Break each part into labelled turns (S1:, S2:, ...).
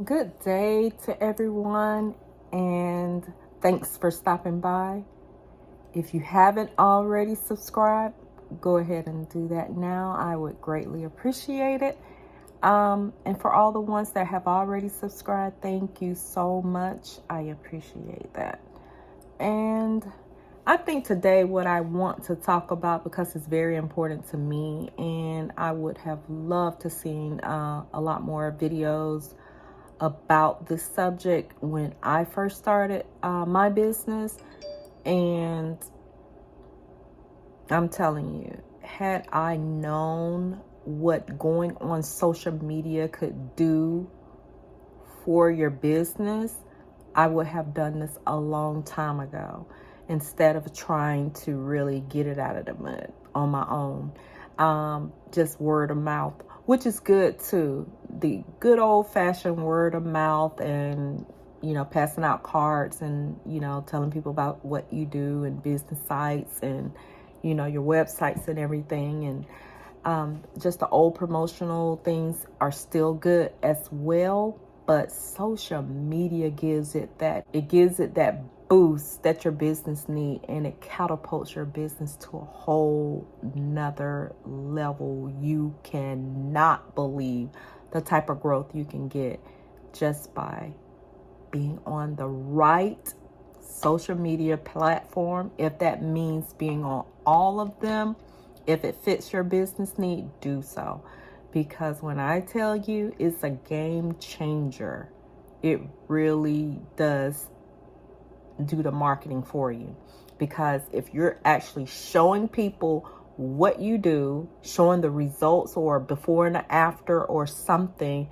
S1: Good day to everyone, and thanks for stopping by. If you haven't already subscribed, go ahead and do that now. I would greatly appreciate it. And for all the ones that have already subscribed, thank you so much. I appreciate that. And I think today what I want to talk about, because it's very important to me, and I would have loved to seen a lot more videos about this subject when I first started my business. And I'm telling you, had I known what going on social media could do for your business, I would have done this a long time ago instead of trying to really get it out of the mud on my own. Just word of mouth, which is good too. The good old fashioned word of mouth, and passing out cards and telling people about what you do and business sites and your websites and everything. And just the old promotional things are still good as well, but social media gives it that boost that your business need, and it catapults your business to a whole nother level. You cannot believe the type of growth you can get just by being on the right social media platform. If that means being on all of them, if it fits your business need, do so. Because when I tell you, it's a game changer. It really does do the marketing for you. Because if you're actually showing people what you do, showing the results or before and after or something,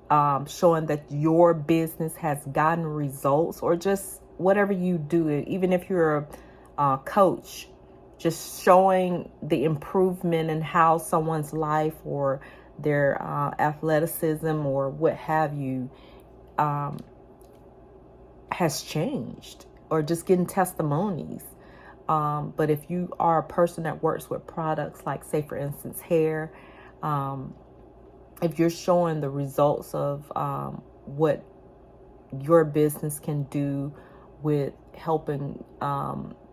S1: showing that your business has gotten results, or just whatever you do, even if you're a coach, just showing the improvement in how someone's life or their athleticism or what have you has changed, or just getting testimonies. But if you are a person that works with products like, say, for instance, hair, if you're showing the results of what your business can do with helping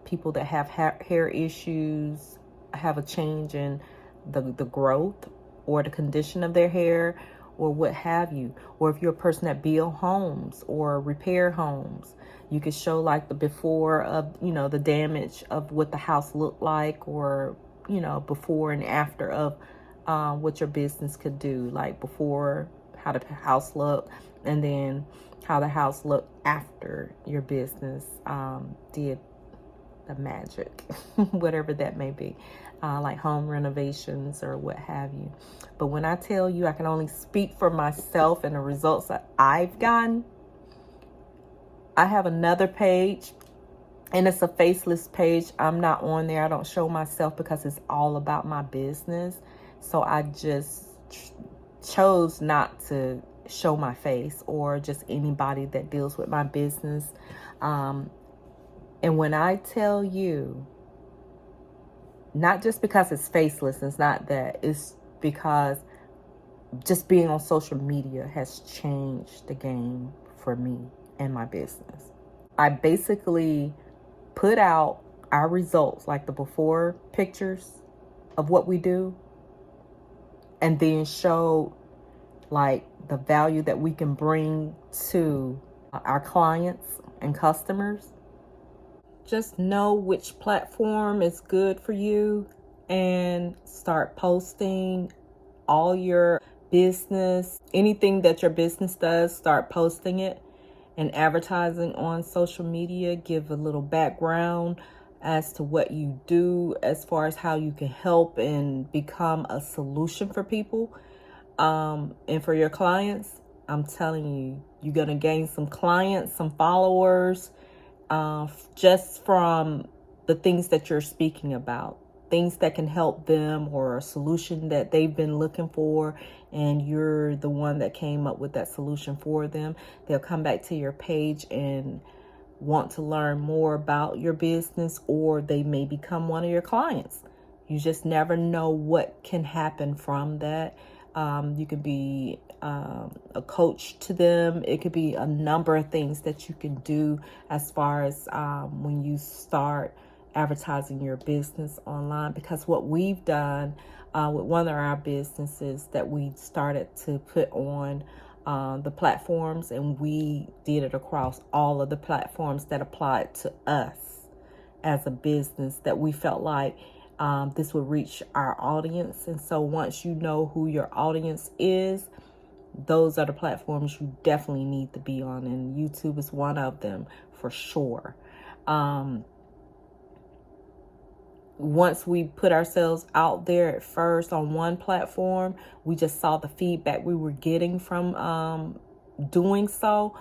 S1: people that have hair issues have a change in the growth or the condition of their hair or what have you, or if you're a person that build homes or repair homes, you could show like the before of the damage of what the house looked like, or before and after of what your business could do, like before how the house looked, and then how the house looked after your business did the magic, whatever that may be, like home renovations or what have you. But when I tell you, I can only speak for myself and the results that I've gotten. I have another page, and it's a faceless page. I'm not on there. I don't show myself because it's all about my business. So I just chose not to show my face or just anybody that deals with my business. And when I tell you, not just because it's faceless, it's not that, it's because just being on social media has changed the game for me and my business. I basically put out our results, like the before pictures of what we do, and then show like the value that we can bring to our clients and customers. Just know which platform is good for you and start posting all your business, anything that your business does, start posting it and advertising on social media. Give a little background as to what you do, as far as how you can help and become a solution for people and for your clients. I'm telling you, you're going to gain some clients, some followers, just from the things that you're speaking about, things that can help them, or a solution that they've been looking for, and you're the one that came up with that solution for them. They'll come back to your page and want to learn more about your business, or they may become one of your clients. You just never know what can happen from that. You can be a coach to them. It could be a number of things that you can do as far as when you start advertising your business online. Because what we've done with one of our businesses that we started to put on the platforms, and we did it across all of the platforms that applied to us as a business, that we felt like this would reach our audience. And so once you know who your audience is, those are the platforms you definitely need to be on, and YouTube is one of them for sure. Once we put ourselves out there at first on one platform, we just saw the feedback we were getting from doing so.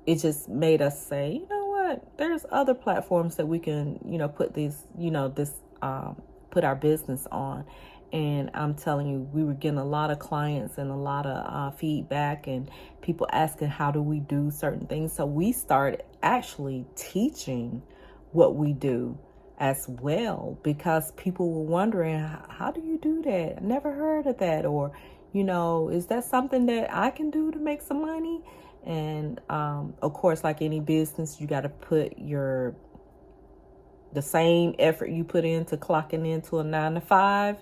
S1: It just made us say, you know what, there's other platforms that we can, put these, put our business on. And I'm telling you, we were getting a lot of clients and a lot of feedback, and people asking, how do we do certain things? So we started actually teaching what we do as well, because people were wondering, how do you do that? I never heard of that. Or, is that something that I can do to make some money? And of course, like any business, you got to put the same effort you put into clocking into a 9-to-5.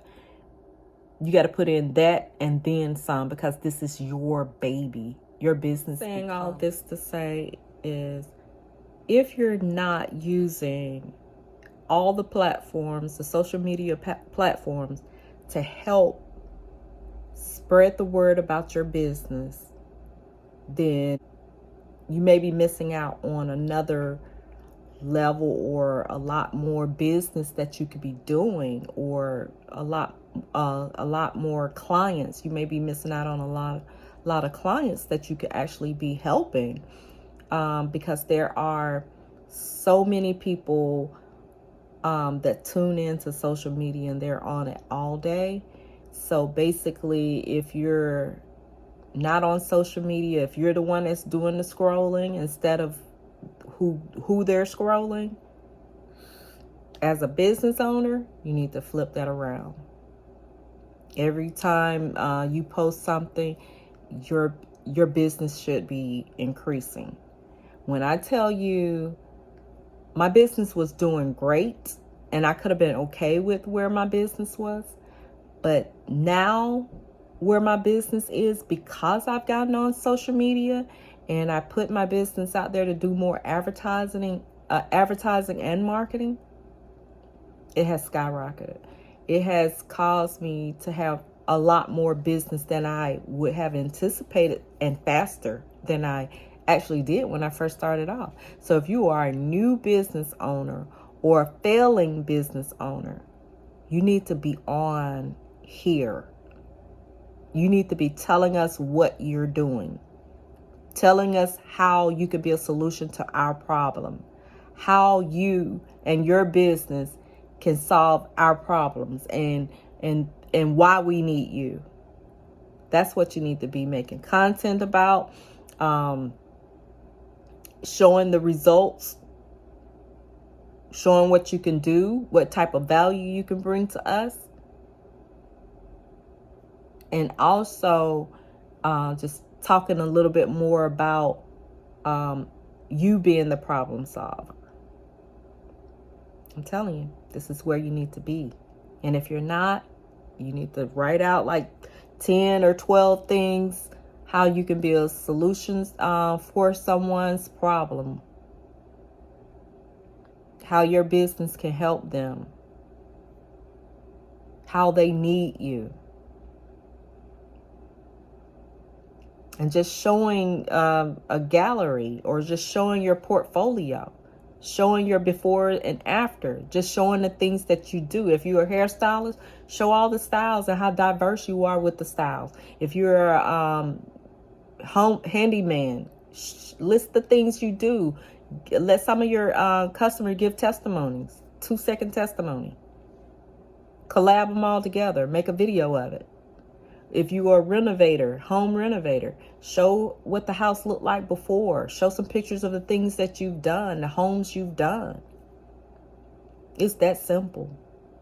S1: You got to put in that and then some, because this is your baby, your business. Saying all this to say is, if you're not using all the platforms, the social media platforms, to help spread the word about your business, then you may be missing out on another level or a lot more business that you could be doing, or a lot more clients. You may be missing out on a lot of clients that you could actually be helping, because there are so many people that tune into social media, and they're on it all day. So basically, if you're not on social media, if you're the one that's doing the scrolling instead of who they're scrolling, as a business owner, you need to flip that around. Every time you post something, your business should be increasing. When I tell you, my business was doing great, and I could have been okay with where my business was, but now where my business is, because I've gotten on social media and I put my business out there to do more advertising and marketing, it has skyrocketed. It has caused me to have a lot more business than I would have anticipated, and faster than I actually did when I first started off. So if you are a new business owner or a failing business owner, you need to be on here. You need to be telling us what you're doing, telling us how you could be a solution to our problem, how you and your business can solve our problems, and why we need you. That's what you need to be making content about, showing the results, showing what you can do, what type of value you can bring to us, and also just talking a little bit more about you being the problem solver. I'm telling you, this is where you need to be. And if you're not, you need to write out like 10 or 12 things how you can build solutions for someone's problem, how your business can help them, how they need you. And just showing a gallery, or just showing your portfolio, showing your before and after, just showing the things that you do. If you're a hairstylist, show all the styles and how diverse you are with the styles. If you're a home handyman, list the things you do. Let some of your customers give testimonies, 2-second testimony. Collab them all together, make a video of it. If you are a renovator, home renovator, show what the house looked like before. Show some pictures of the things that you've done, the homes you've done. It's that simple.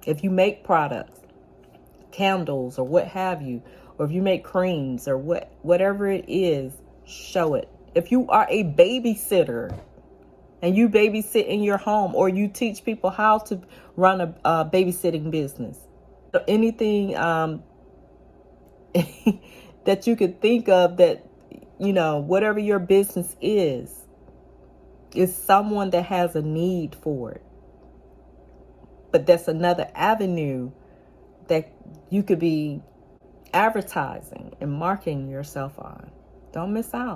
S1: If you make products, candles or what have you, or if you make creams or whatever it is, show it. If you are a babysitter and you babysit in your home, or you teach people how to run a babysitting business, anything that you could think of, that, whatever your business is someone that has a need for it. But that's another avenue that you could be advertising and marketing yourself on. Don't miss out.